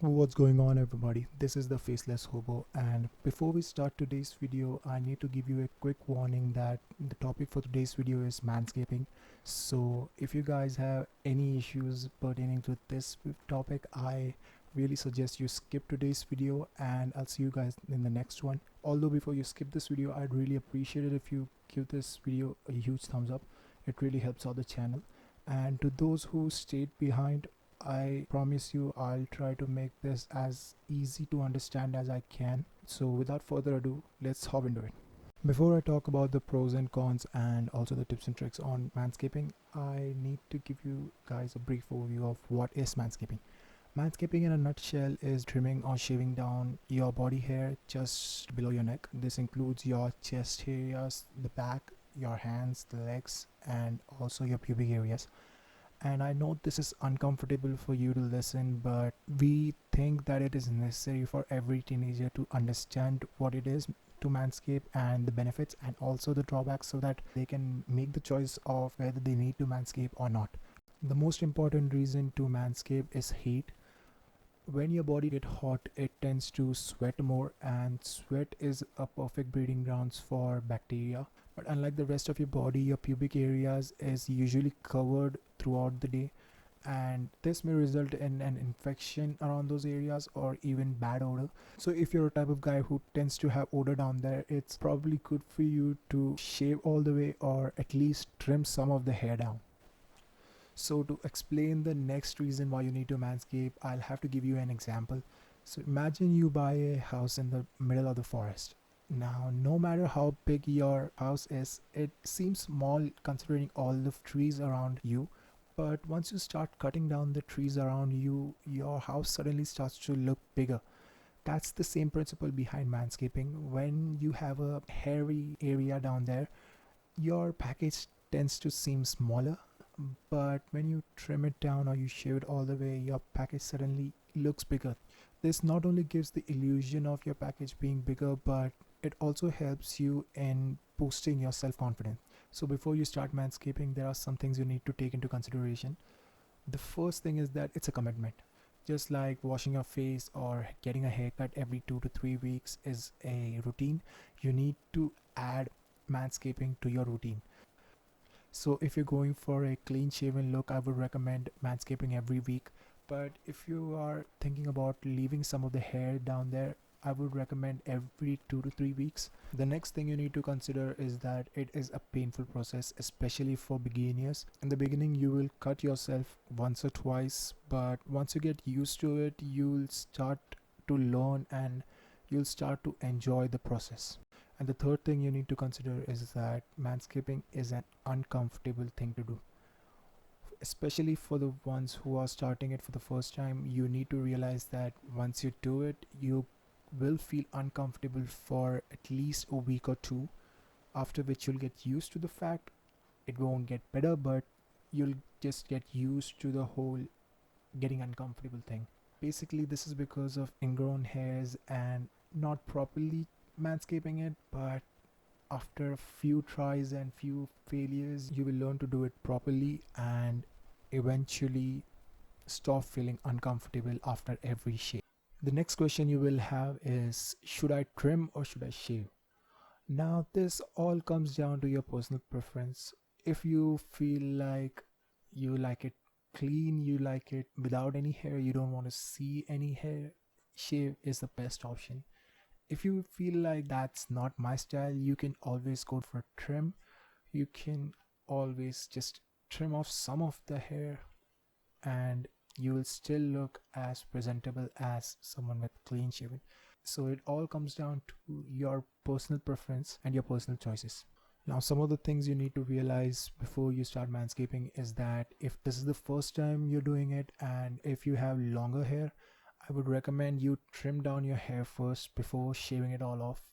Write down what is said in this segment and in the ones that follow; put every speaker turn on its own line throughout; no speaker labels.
What's going on, everybody? This is the Faceless Hobo, and before we start today's video I need to give you a quick warning that the topic for today's video is manscaping. So if you guys have any issues pertaining to this topic, I really suggest you skip today's video and I'll see you guys in the next one. Although before you skip this video, I'd really appreciate it if you give this video a huge thumbs up. It really helps out the channel. And to those who stayed behind, I promise you I'll try to make this as easy to understand as I can. So without further ado, let's hop into it. Before I talk about the pros and cons and also the tips and tricks on manscaping, I need to give you guys a brief overview of what is manscaping. Manscaping in a nutshell is trimming or shaving down your body hair just below your neck. This includes your chest areas, the back, your hands, the legs, and also your pubic areas. And I know this is uncomfortable for you to listen, but we think that it is necessary for every teenager to understand what it is to manscape and the benefits and also the drawbacks, so that they can make the choice of whether they need to manscape or not. The most important reason to manscape is heat. When your body gets hot, it tends to sweat more, and sweat is a perfect breeding grounds for bacteria. But unlike the rest of your body, your pubic areas is usually covered throughout the day, and this may result in an infection around those areas or even bad odor. So if you're a type of guy who tends to have odor down there, it's probably good for you to shave all the way or at least trim some of the hair down. So to explain the next reason why you need to manscape, I'll have to give you an example. So imagine you buy a house in the middle of the forest. Now, no matter how big your house is, it seems small considering all the trees around you. But once you start cutting down the trees around you, your house suddenly starts to look bigger. That's the same principle behind manscaping. When you have a hairy area down there, your package tends to seem smaller, but when you trim it down or you shave it all the way, your package suddenly looks bigger. This not only gives the illusion of your package being bigger, but it also helps you in boosting your self-confidence. So before you start manscaping, there are some things you need to take into consideration. The first thing is that it's a commitment. Just like washing your face or getting a haircut every 2 to 3 weeks is a routine, you need to add manscaping to your routine. So if you're going for a clean shaven look, I would recommend manscaping every week. But if you are thinking about leaving some of the hair down there, I would recommend every 2 to 3 weeks. The next thing you need to consider is that it is a painful process, especially for beginners. In the beginning, you will cut yourself once or twice, but once you get used to it, you'll start to learn and you'll start to enjoy the process. And the third thing you need to consider is that manscaping is an uncomfortable thing to do. Especially for the ones who are starting it for the first time, you need to realize that once you do it, you will feel uncomfortable for at least a week or two, after which you'll get used to the fact. It won't get better, but you'll just get used to the whole getting uncomfortable thing. Basically, this is because of ingrown hairs and not properly manscaping it, but after a few tries and few failures, you will learn to do it properly and eventually stop feeling uncomfortable after every shave. The next question you will have is, should I trim or should I shave? Now this all comes down to your personal preference. If you feel like you like it clean, you like it without any hair, you don't want to see any hair, shave is the best option. If you feel like that's not my style, you can always go for trim. You can always just trim off some of the hair and you will still look as presentable as someone with clean shaven. So it all comes down to your personal preference and your personal choices. Now, some of the things you need to realize before you start manscaping is that if this is the first time you're doing it and if you have longer hair, I would recommend you trim down your hair first before shaving it all off.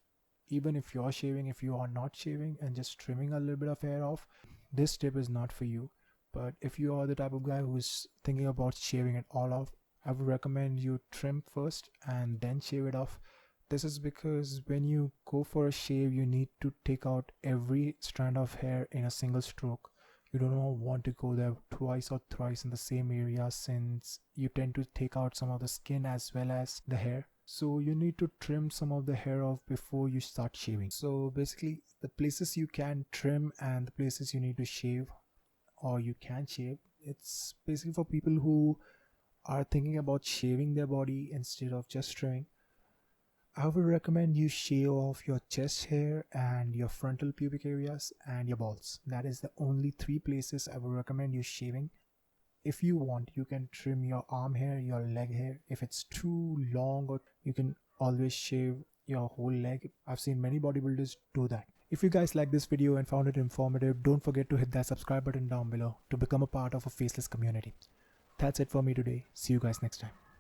Even if you're shaving, if you are not shaving and just trimming a little bit of hair off, this tip is not for you. But if you are the type of guy who's thinking about shaving it all off, I would recommend you trim first and then shave it off. This is because when you go for a shave, you need to take out every strand of hair in a single stroke. You don't want to go there twice or thrice in the same area, since you tend to take out some of the skin as well as the hair. So you need to trim some of the hair off before you start shaving. So basically, the places you can trim and the places you need to shave, or you can shave, it's basically for people who are thinking about shaving their body instead of just trimming. I would recommend you shave off your chest hair and your frontal pubic areas and your balls. That is the only 3 places I would recommend you shaving. If you want, you can trim your arm hair, your leg hair. If it's too long, or you can always shave your whole leg. I've seen many bodybuilders do that. If you guys like this video and found it informative, don't forget to hit that subscribe button down below to become a part of a faceless community. That's it for me today. See you guys next time.